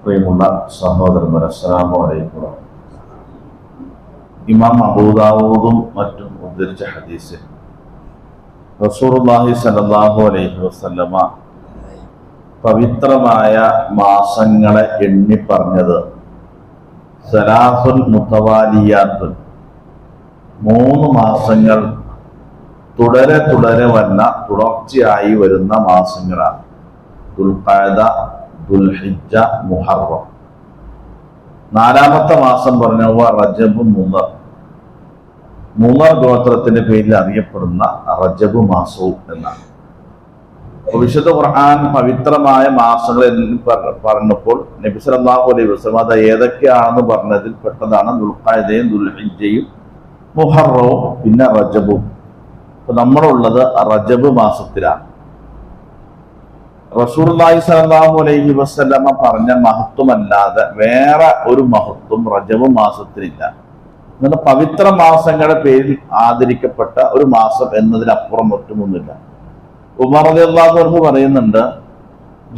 പ്രിയമുള്ള സഹോദരന്മാരെ, അസ്സലാമു അലൈക്കും. ഇമാം അബൂദാവൂദും മറ്റും ഉദ്ധരിച്ച ഹദീസിൽ റസൂലുള്ളാഹി സ്വല്ലല്ലാഹു അലൈഹി വസല്ലമ പവിത്രമായ മാസങ്ങളെ എണ്ണി പറഞ്ഞത് സലാസുൽ മുതവാലിയാത്തുൻ, 3 മാസങ്ങൾ തുടരെ തുടർച്ചയായി വരുന്ന മാസങ്ങളാണ്. ദുൽഖഅദ, ദുൽഹിജ്ജ, മുഹറം. 4ാമത്തെ മാസം പറഞ്ഞ റജബ് മൂന്നർ ഗോത്രത്തിന്റെ പേരിൽ അറിയപ്പെടുന്ന റജബ് മാസവും എന്നാണ്. വിശുദ്ധ ഖുർആൻ പവിത്രമായ മാസങ്ങൾ പറഞ്ഞപ്പോൾ നബി സല്ലല്ലാഹു അലൈഹി വസല്ലം അത് ഏതൊക്കെയാണെന്ന് പറഞ്ഞതിൽ പെട്ടതാണ് ദുൽഖഅദയും ദുൽഹിജ്ജയും മുഹറവും പിന്നെ റജബും. അപ്പൊ നമ്മളുള്ളത് റജബ് മാസത്തിലാണ്. റസൂലുള്ളാഹി സ്വല്ലല്ലാഹു അലൈഹി വസല്ലമ പറഞ്ഞ മഹത്വമല്ലാതെ വേറെ ഒരു മഹത്വം റജബ് മാസത്തിനില്ല. എന്നാൽ പവിത്ര മാസങ്ങളുടെ പേരിൽ ആദരിക്കപ്പെട്ട ഒരു മാസം എന്നതിനപ്പുറം മറ്റൊന്നുമില്ല. ഉമർ റളിയല്ലാഹു അൻഹു പറയുന്നുണ്ട്,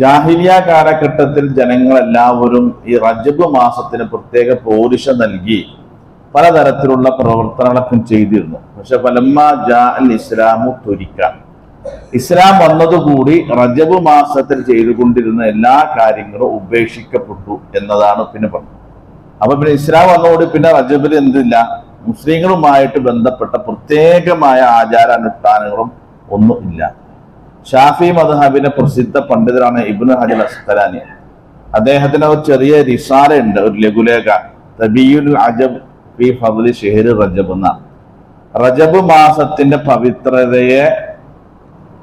ജാഹിലിയ കാലഘട്ടത്തിൽ ജനങ്ങളെല്ലാവരും ഈ റജബ് മാസത്തിന് പ്രത്യേക പോരിശ നൽകി പലതരത്തിലുള്ള പ്രവർത്തനങ്ങളൊക്കെ ചെയ്തിരുന്നു. പക്ഷെ ഫലമ്മ ജാഅൽ ഇസ്ലാമു തുരിക്കാൻ, ഇസ്ലാം വന്നതുകൂടി റജബ് മാസത്തിൽ ചെയ്തുകൊണ്ടിരുന്ന എല്ലാ കാര്യങ്ങളും ഉപേക്ഷിക്കപ്പെട്ടു എന്നതാണ് പിന്നെ പറഞ്ഞത്. അപ്പൊ പിന്നെ ഇസ്ലാം വന്നതോടെ പിന്നെ റജബിൽ എന്തില്ല, മുസ്ലിങ്ങളുമായിട്ട് ബന്ധപ്പെട്ട പ്രത്യേകമായ ആചാരാനുഷ്ഠാനങ്ങളും ഒന്നും ഇല്ല. ഷാഫി മദ്ഹബിന്റെ പ്രസിദ്ധ പണ്ഡിതരാണ് ഇബ്നു ഹജർ അസ്ഖലാനി. അദ്ദേഹത്തിന് ഒരു ചെറിയ റിസാല ഉണ്ട്, ഒരു ലഘുലേഖ, തബീയുൽ അജബ് ഫീ ഫദ്ലി ഷഹ്രി റജബ് എന്ന. റജബ് മാസത്തിന്റെ പവിത്രതയെ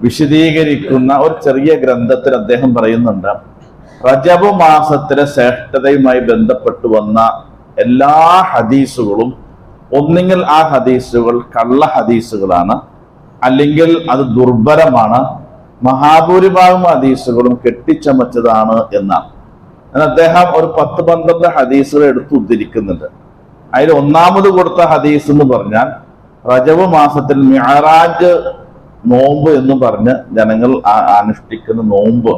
വിശദീകരിക്കുന്ന ഒരു ചെറിയ ഗ്രന്ഥത്തിൽ അദ്ദേഹം പറയുന്നുണ്ട്, റജബ് മാസത്തിലെ ശ്രേഷ്ഠതയുമായി ബന്ധപ്പെട്ടു വന്ന എല്ലാ ഹദീസുകളും ഒന്നുകിൽ ആ ഹദീസുകൾ കള്ള ഹദീസുകളാണ്, അല്ലെങ്കിൽ അത് ദുർബലമാണ്, മഹാഭൂരിഭാഗം ഹദീസുകളും കെട്ടിച്ചമച്ചതാണ് എന്നാണ്. അദ്ദേഹം ഒരു 10-12 ഹദീസുകൾ എടുത്ത് ഉദ്ധരിക്കുന്നുണ്ട്. അതിൽ ഒന്നാമത് കൊടുത്ത ഹദീസ് എന്ന് പറഞ്ഞാൽ റജബ് മാസത്തിൽ മിഅ്റാജ് നോമ്പ് എന്ന് പറഞ്ഞ് ജനങ്ങൾ അനുഷ്ഠിക്കുന്ന നോമ്പ്,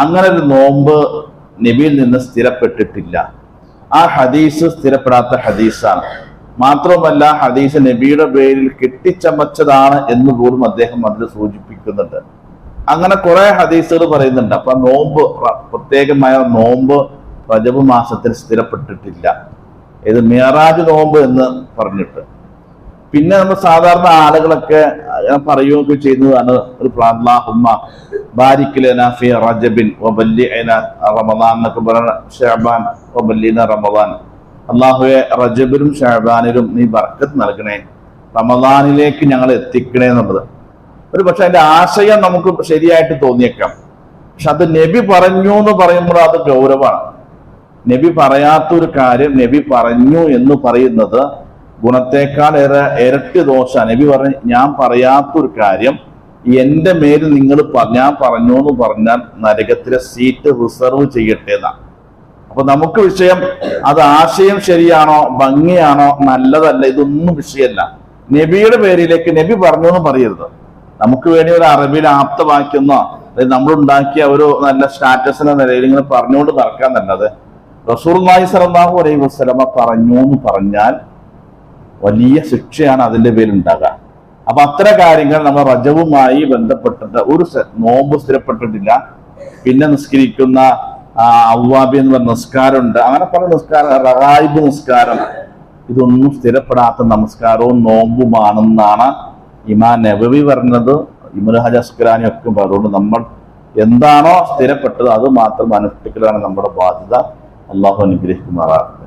അങ്ങനെ ഒരു നോമ്പ് നബിയിൽ നിന്ന് സ്ഥിരപ്പെട്ടിട്ടില്ല. ആ ഹദീസ് സ്ഥിരപ്പെടാത്ത ഹദീസാണ്. മാത്രമല്ല ഹദീസ് നബിയുടെ പേരിൽ കെട്ടിച്ചമച്ചതാണ് എന്ന് പോലും അദ്ദേഹം അതിൽ സൂചിപ്പിക്കുന്നുണ്ട്. അങ്ങനെ കുറെ ഹദീസുകൾ പറയുന്നുണ്ട്. അപ്പൊ നോമ്പ്, പ്രത്യേകമായ നോമ്പ് റജബ് മാസത്തിൽ സ്ഥിരപ്പെട്ടിട്ടില്ല. ഇത് മിഅ്റാജ് നോമ്പ് എന്ന് പറഞ്ഞിട്ട്. പിന്നെ നമ്മൾ സാധാരണ ആളുകളൊക്കെ പറയുകയൊക്കെ ചെയ്യുന്നതാണ് ഒരു അല്ലാഹുമ്മ ബാരിക് ലനാ ഫീ റജബിൻ വബല്ലിഅനാ റമളാൻ എന്നൊക്കെ പറയുന്ന ശഅബാൻ വബല്ലിനാ റമളാൻ. അല്ലാഹുവേ, റജബിലും ശഅബാനിലും നീ ബർക്കത്ത് നൽകണേ, റമളാനിലേക്ക് ഞങ്ങൾ എത്തിക്കണേ എന്നുള്ളത്. ഒരു പക്ഷെ അതിന്റെ ആശയം നമുക്ക് ശരിയായിട്ട് തോന്നിയേക്കാം. പക്ഷെ അത് നബി പറഞ്ഞു എന്ന് പറയുമ്പോൾ അത് ഗൗരവമാണ്. നബി പറയാത്തൊരു കാര്യം നബി പറഞ്ഞു എന്ന് പറയുന്നത് ഗുണത്തേക്കാൾ ഇരട്ടി ദോഷ. നബി പറഞ്ഞു, ഞാൻ പറയാത്തൊരു കാര്യം എന്റെ മേലിൽ നിങ്ങൾ ഞാൻ പറഞ്ഞു എന്ന് പറഞ്ഞാൽ നരകത്തിലെ സീറ്റ് റിസർവ് ചെയ്യട്ടെ എന്നാണ്. അപ്പൊ നമുക്ക് വിഷയം അത് ആശയം ശരിയാണോ, ഭംഗിയാണോ, നല്ലതല്ല, ഇതൊന്നും വിഷയമല്ല. നബിയുടെ പേരിലേക്ക് നബി പറഞ്ഞു എന്ന് പറയരുത്. നമുക്ക് വേണ്ടി ഒരു അറബിയിൽ ആപ്തവാക്യെന്നോ നമ്മൾ ഉണ്ടാക്കിയ ഒരു നല്ല സ്റ്റാറ്റസിന്റെ നിലയിൽ ഇങ്ങനെ പറഞ്ഞുകൊണ്ട് നടക്കാൻ നല്ലത്. റസൂലുള്ളാഹി സ്വല്ലല്ലാഹു അലൈഹി വസല്ലമ പറഞ്ഞു എന്ന് പറഞ്ഞാൽ വലിയ ശിക്ഷയാണ് അതിന്റെ പേരിൽ ഉണ്ടാകുക. അപ്പൊ അത്തരം കാര്യങ്ങൾ നമ്മൾ റജബുമായി ബന്ധപ്പെട്ടിട്ട് ഒരു നോമ്പ് സ്ഥിരപ്പെട്ടിട്ടില്ല. പിന്നെ നിസ്കരിക്കുന്ന അവ്വാബി എന്ന് പറഞ്ഞ നിസ്കാരമുണ്ട്, അങ്ങനെ പല നിസ്കാരം, റഗായിബ് നിസ്കാരം, ഇതൊന്നും സ്ഥിരപ്പെടാത്ത നമസ്കാരവും നോമ്പുമാണെന്നാണ് ഇമാം നബവി പറഞ്ഞത്, ഇബ്നു ഹജർ അസ്ഖലാനി ഒക്കെ. അതുകൊണ്ട് നമ്മൾ എന്താണോ സ്ഥിരപ്പെട്ടത് അത് മാത്രം അനുഷ്ഠിക്കലാണ് നമ്മുടെ ബാധ്യത. അല്ലാഹു അനുഗ്രഹിക്കുമാറാകട്ടെ.